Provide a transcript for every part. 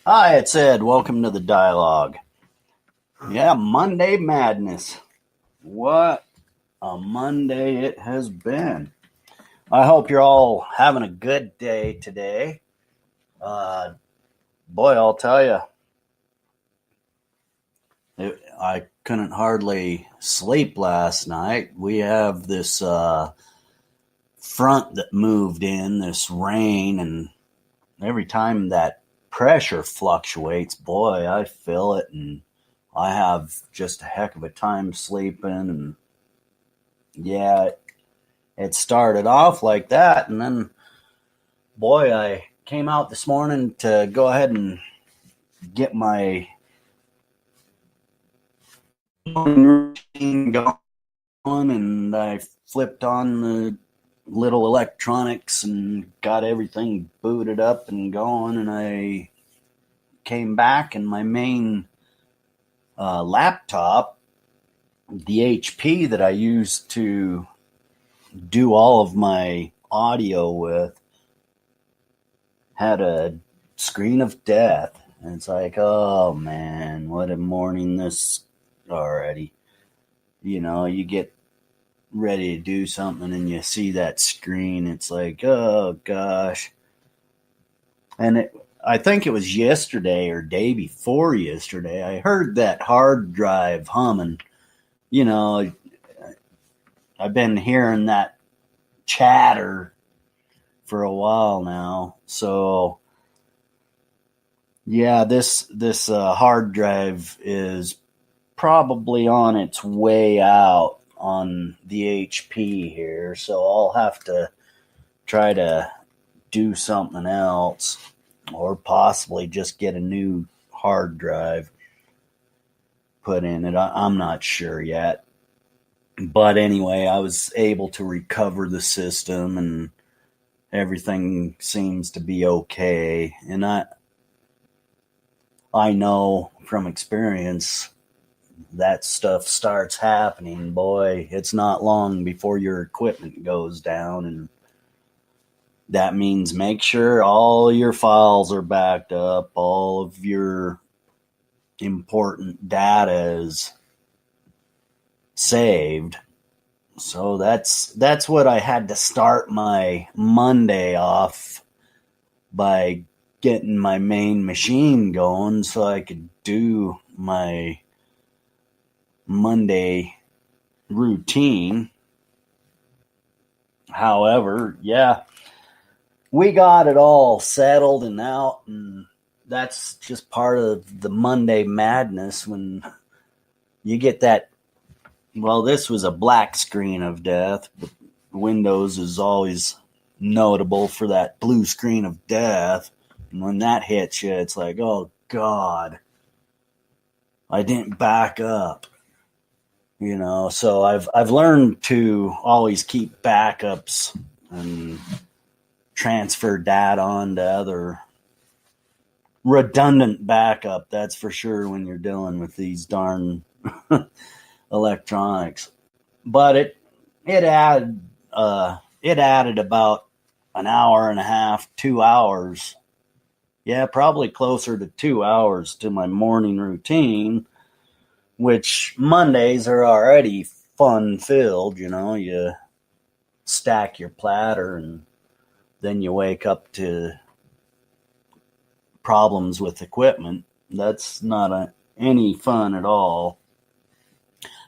Hi, it's Ed. Welcome to the dialogue. Yeah, Monday Madness. What a Monday it has been. I hope you're all having a good day today. Uh, Boy, I'll tell you, I couldn't hardly sleep last night. We have this front that moved in, this rain, and every time that pressure fluctuates, boy, I feel it, and I have just a heck of a time sleeping. And yeah, it started off like that, and then, boy, I came out this morning to go ahead and get my routine going, and I flipped on the little electronics and got everything booted up and going, and I came back, and my main laptop, the HP that I used to do all of my audio with, had a screen of death. And it's like, oh man, what a morning this already. You get ready to do something and you see that screen. It's like, oh gosh. And I think it was yesterday or day before yesterday, I heard that hard drive humming. You know, I've been hearing that chatter for a while now. So yeah, this hard drive is probably on its way out on the HP here, so I'll have to try to do something else, or possibly just get a new hard drive put in it. I'm not sure yet. But anyway, I was able to recover the system, and everything seems to be okay. And I know from experience that stuff starts happening, boy, it's not long before your equipment goes down. And that means make sure all your files are backed up, all of your important data is saved. So that's what I had to start my Monday off by getting my main machine going so I could do my Monday routine. However, yeah, we got it all settled and out, and that's just part of the Monday madness when you get that. Well, this was a black screen of death, but Windows is always notable for that blue screen of death. And when that hits you, it's like, oh God, I didn't back up. So I've learned to always keep backups and transfer data onto other redundant backup. That's for sure when you're dealing with these darn electronics. But it added about an hour and a half, 2 hours. Yeah, probably closer to 2 hours to my morning routine, which Mondays are already fun filled. You stack your platter and then you wake up to problems with equipment. That's not any fun at all.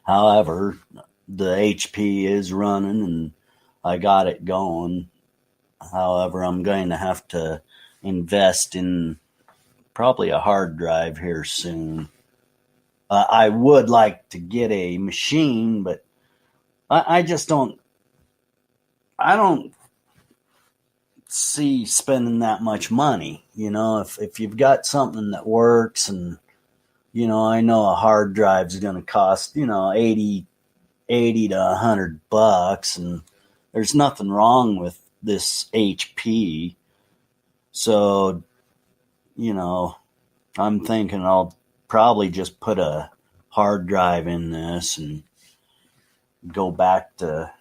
However, the HP is running and I got it going. However, I'm going to have to invest in probably a hard drive here soon. I would like to get a machine, but I just don't. I don't see spending that much money. If you've got something that works, and I know a hard drive is going to cost 80 to $100, and there's nothing wrong with this HP. So, I'm thinking I'll probably just put a hard drive in this and go back to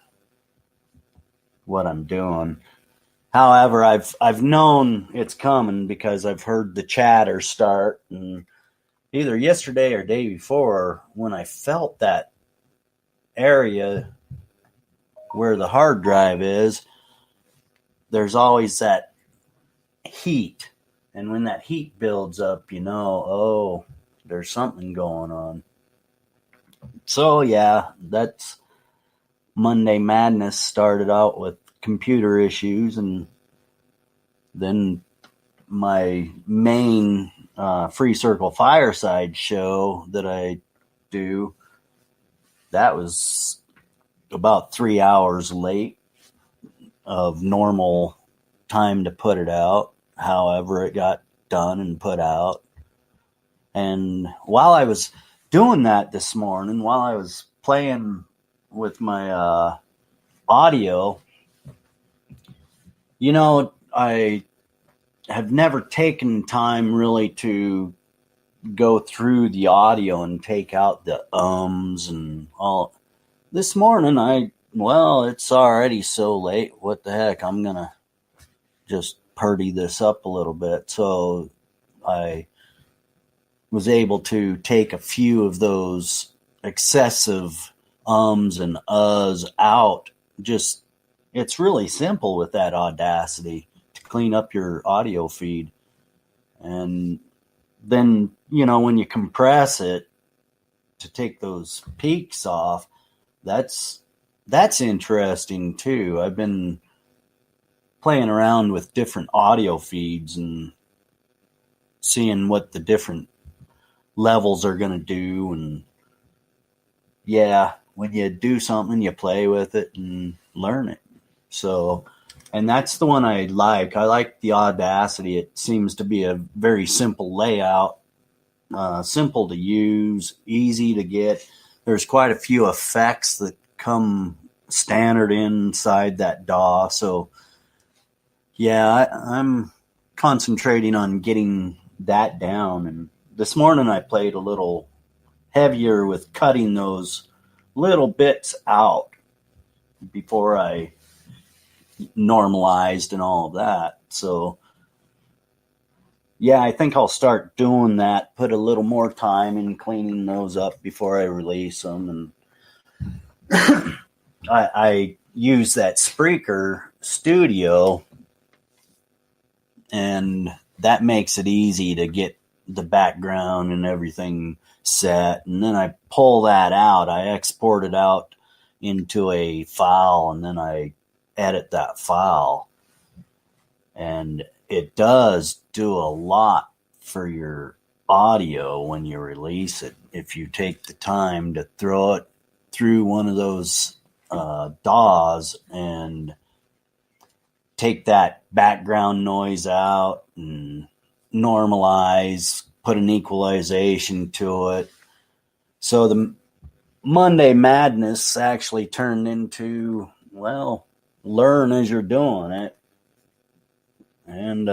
what I'm doing. However, I've known it's coming because I've heard the chatter start, and either yesterday or day before, when I felt that area where the hard drive is, there's always that heat. And when that heat builds up, oh, there's something going on. So, yeah, that's Monday Madness started out with computer issues, and then my main Free Circle Fireside show that I do, that was about 3 hours late of normal time to put it out. However, it got done and put out. And while I was doing that this morning, while I was playing with my audio, I have never taken time really to go through the audio and take out the ums and all. This morning, it's already so late. What the heck? I'm going to just purdy this up a little bit. So I was able to take a few of those excessive ums and uhs out. Just, it's really simple with that Audacity to clean up your audio feed. And then, when you compress it to take those peaks off, that's interesting too. I've been playing around with different audio feeds and seeing what the different levels are going to do. And yeah, when you do something, you play with it and learn it. So, and that's the one I like. I like the Audacity. It seems to be a very simple layout, simple to use, easy to get. There's quite a few effects that come standard inside that DAW. So yeah, I'm concentrating on getting that down. And this morning I played a little heavier with cutting those little bits out before I normalized and all of that. So yeah, I think I'll start doing that, put a little more time in cleaning those up before I release them. And I use that Spreaker Studio, and that makes it easy to get the background and everything set. And then I pull that out. I export it out into a file, and then I edit that file. And it does do a lot for your audio when you release it. If you take the time to throw it through one of those DAWs and take that background noise out and normalize, put an equalization to it. So the Monday Madness actually turned into, learn as you're doing it. And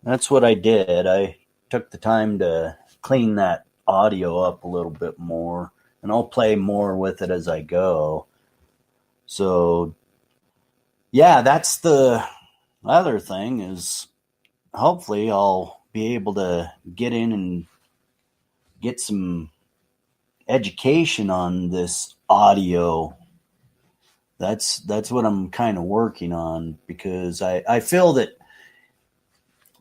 that's what I did. I took the time to clean that audio up a little bit more, and I'll play more with it as I go. So yeah, that's the other thing, is hopefully I'll be able to get in and get some education on this audio. That's what I'm kind of working on, because I feel that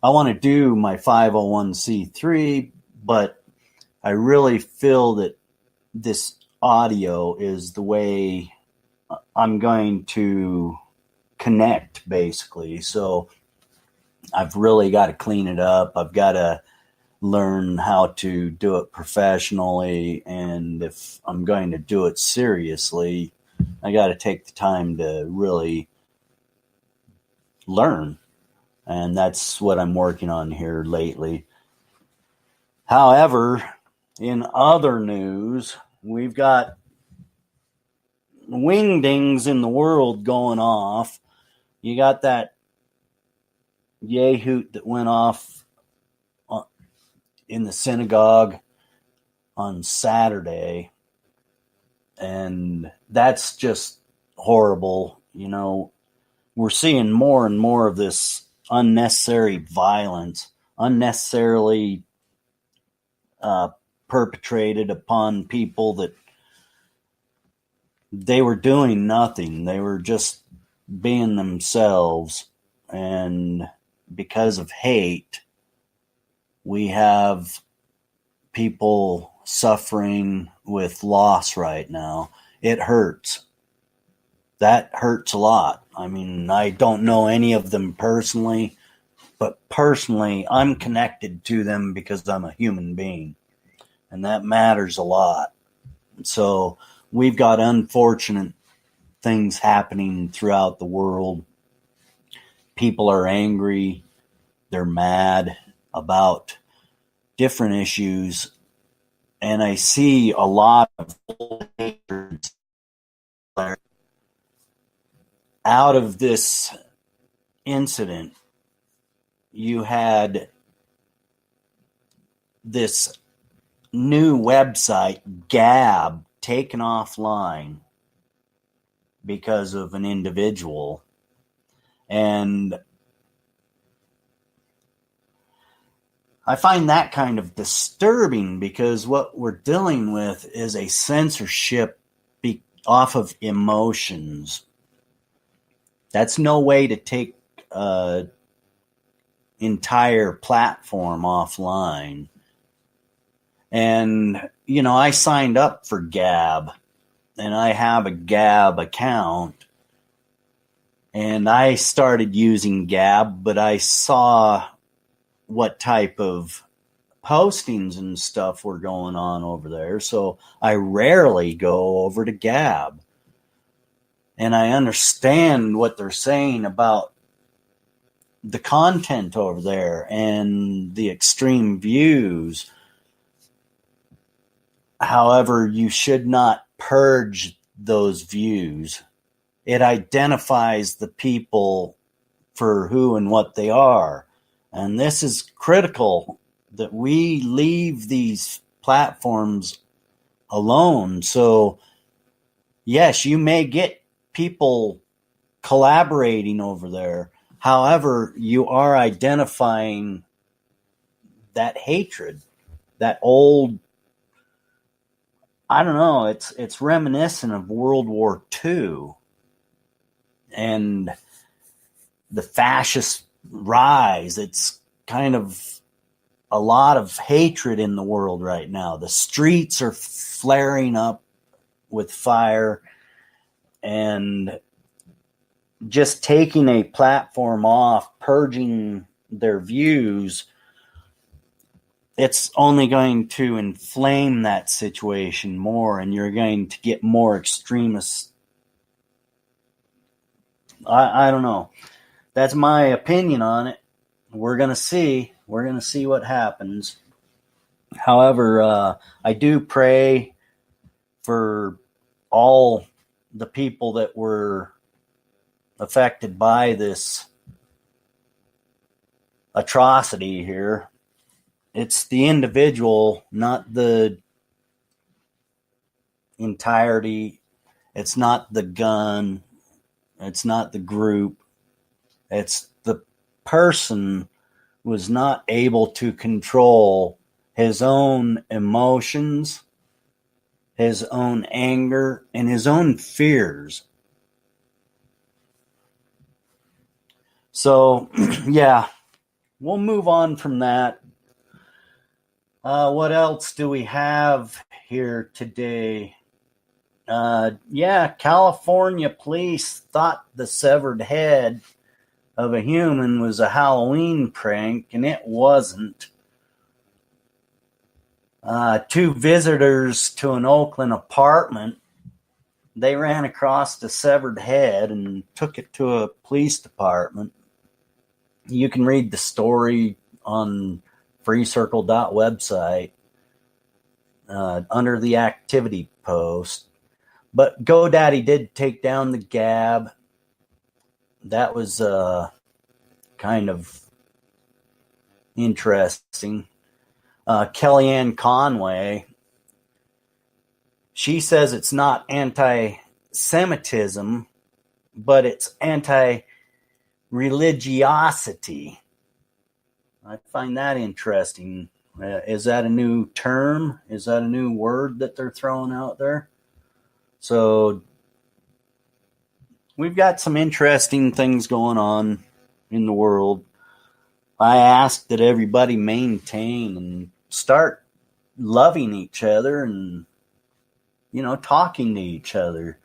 I want to do my 501c3, but I really feel that this audio is the way I'm going to connect, basically. So I've really got to clean it up. I've got to learn how to do it professionally. And if I'm going to do it seriously, I got to take the time to really learn. And that's what I'm working on here lately. However, in other news, we've got wingdings in the world going off. You got that Yehut that went off in the synagogue on Saturday, and that's just horrible. we're seeing more and more of this unnecessary violence, unnecessarily perpetrated upon people that they were doing nothing. They were just being themselves. And because of hate, we have people suffering with loss right now. It hurts. That hurts a lot. I mean, I don't know any of them personally, but personally, I'm connected to them because I'm a human being, and that matters a lot. So we've got unfortunate things happening throughout the world. People are angry. They're mad about different issues. And I see a lot of hatred out of this incident. You had this new website, Gab, taken offline because of an individual. And I find that kind of disturbing because what we're dealing with is a censorship off of emotions. That's no way to take an entire platform offline. And, you know, I signed up for Gab, and I have a Gab account, and I started using Gab, but I saw what type of postings and stuff were going on over there, so I rarely go over to Gab. And I understand what they're saying about the content over there and the extreme views. However, you should not purge those views. It identifies the people for who and what they are. And this is critical that we leave these platforms alone. So, yes, you may get people collaborating over there. However, you are identifying that hatred, that old, I don't know, it's reminiscent of World War II and the fascist rise. It's kind of a lot of hatred in the world right now. The streets are flaring up with fire, and just taking a platform off, purging their views, it's only going to inflame that situation more, and you're going to get more extremists. I don't know. That's my opinion on it. We're going to see. We're going to see what happens. However, I do pray for all the people that were affected by this atrocity here. It's the individual, not the entirety. It's not the gun. It's not the group. It's the person was not able to control his own emotions, his own anger, and his own fears. So, yeah, we'll move on from that. What else do we have here today? California police thought the severed head of a human was a Halloween prank, and it wasn't. Two visitors to an Oakland apartment, they ran across the severed head and took it to a police department. You can read the story on freecircle.website under the activity post. But GoDaddy did take down the Gab. That was kind of interesting. Kellyanne Conway, she says it's not anti-Semitism, but it's anti religiosity. I find that interesting. Is that a new term? Is that a new word that they're throwing out there? So we've got some interesting things going on in the world. I ask that everybody maintain and start loving each other and, talking to each other.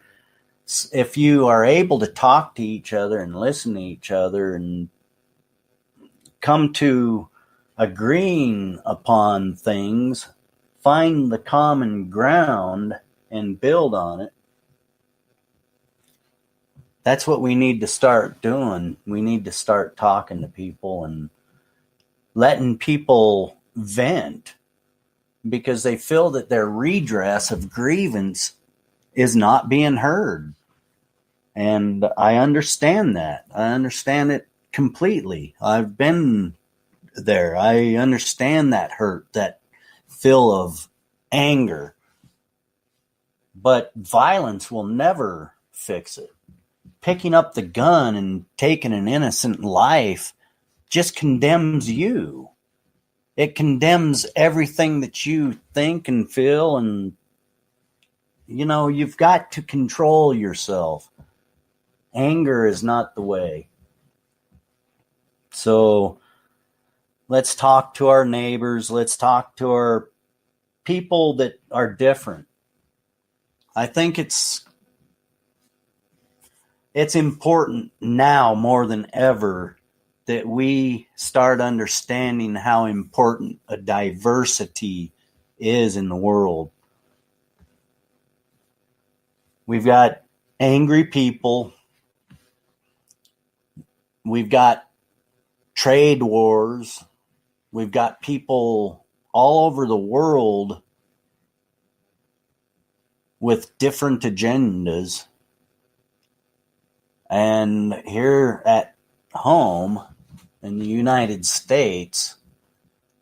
If you are able to talk to each other and listen to each other and come to agreeing upon things, find the common ground and build on it. That's what we need to start doing. We need to start talking to people and letting people vent because they feel that their redress of grievance is not being heard. And I understand that. I understand it completely. I've been there. I understand that hurt, that feel of anger. But violence will never fix it. Picking up the gun and taking an innocent life just condemns you. It condemns everything that you think and feel, and you've got to control yourself. Anger is not the way. So let's talk to our neighbors. Let's talk to our people that are different. I think it's important now more than ever that we start understanding how important a diversity is in the world. We've got angry people. We've got trade wars. We've got people all over the world with different agendas. And here at home in the United States,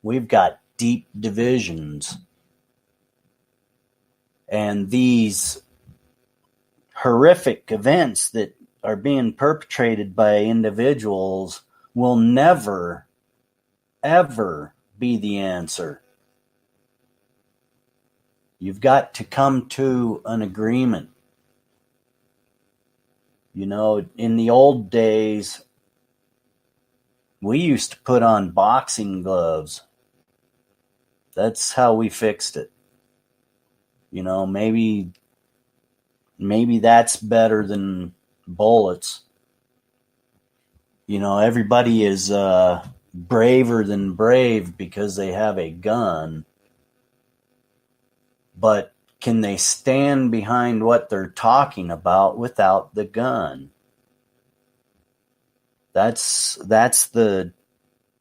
we've got deep divisions. And these horrific events that are being perpetrated by individuals will never, ever be the answer. You've got to come to an agreement. In the old days, we used to put on boxing gloves. That's how we fixed it. Maybe that's better than bullets. Everybody is braver than brave because they have a gun. But can they stand behind what they're talking about without the gun? That's the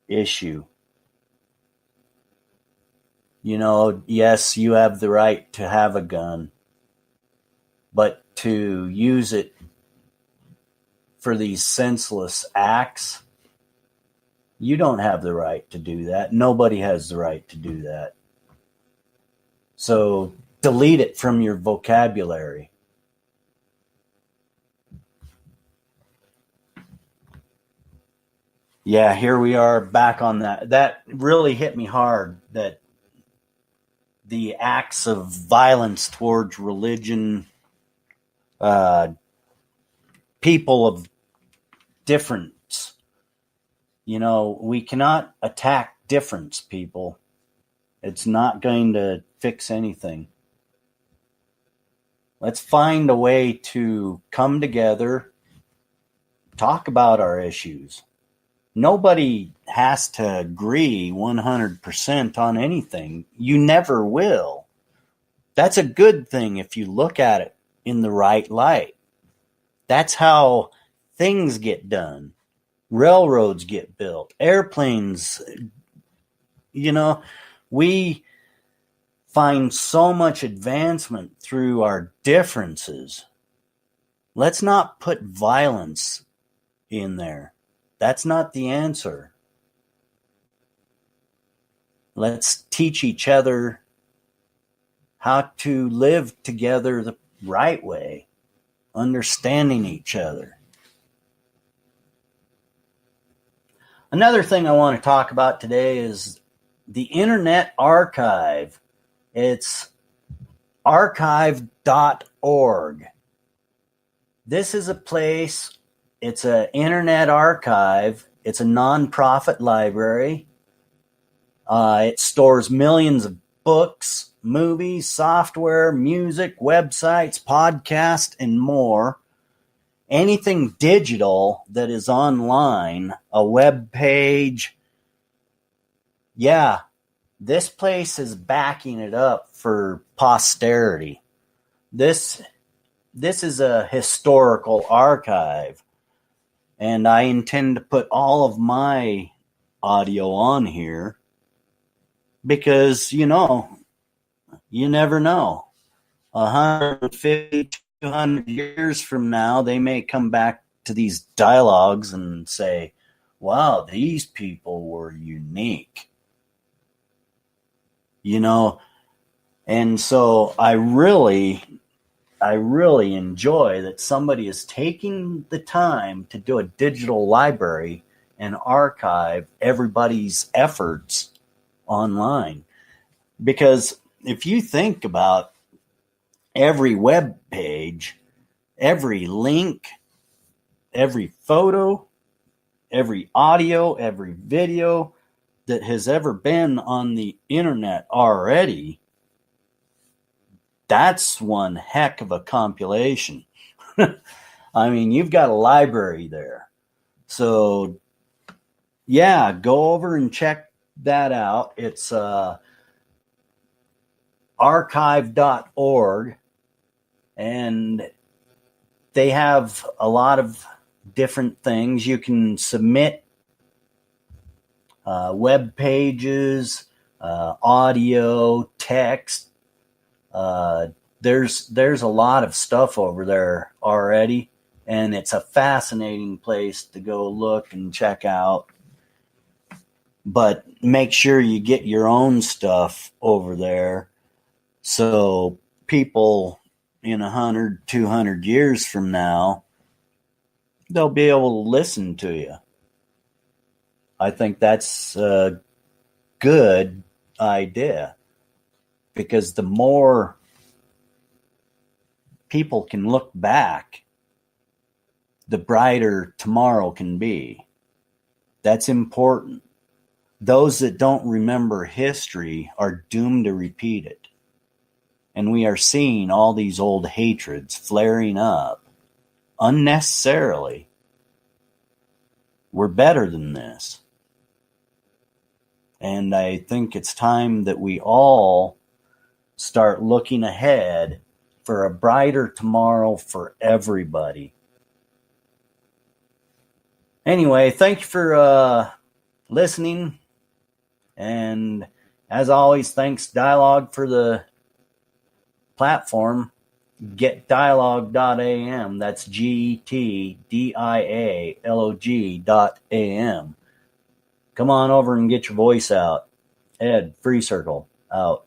issue. Yes, you have the right to have a gun, but to use it for these senseless acts, you don't have the right to do that. Nobody has the right to do that. So delete it from your vocabulary. Yeah, here we are back on that. That really hit me hard, that the acts of violence towards religion, people of difference. We cannot attack difference, people. It's not going to fix anything. Let's find a way to come together, talk about our issues. Nobody has to agree 100% on anything. You never will. That's a good thing if you look at it in the right light. That's how things get done. Railroads get built. Airplanes, we find so much advancement through our differences. Let's not put violence in there. That's not the answer. Let's teach each other how to live together the right way, understanding each other. Another thing I want to talk about today is the Internet Archive. It's archive.org. This is a place, it's an internet archive. It's a nonprofit library. It stores millions of books, movies, software, music, websites, podcasts, and more. Anything digital that is online, a web page. Yeah, this place is backing it up for posterity. This is a historical archive, and I intend to put all of my audio on here because, you never know. 150, 200 years from now, they may come back to these dialogues and say, wow, these people were unique. And so I really enjoy that somebody is taking the time to do a digital library and archive everybody's efforts online. Because if you think about every web page, every link, every photo, every audio, every video that has ever been on the internet already, that's one heck of a compilation. I mean, you've got a library there. So, yeah, go over and check that out. It's archive.org, and they have a lot of different things. You can submit web pages, audio, text. There's a lot of stuff over there already, and it's a fascinating place to go look and check out. But make sure you get your own stuff over there so people in 100, 200 years from now, they'll be able to listen to you. I think that's a good idea, because the more people can look back, the brighter tomorrow can be. That's important. Those that don't remember history are doomed to repeat it. And we are seeing all these old hatreds flaring up unnecessarily. We're better than this. And I think it's time that we all start looking ahead for a brighter tomorrow for everybody. Anyway, thank you for listening. And as always, thanks Dialogue for the platform. GetDialogue.am. That's GetDialog.am. Come on over and get your voice out. Ed, Free Circle, out.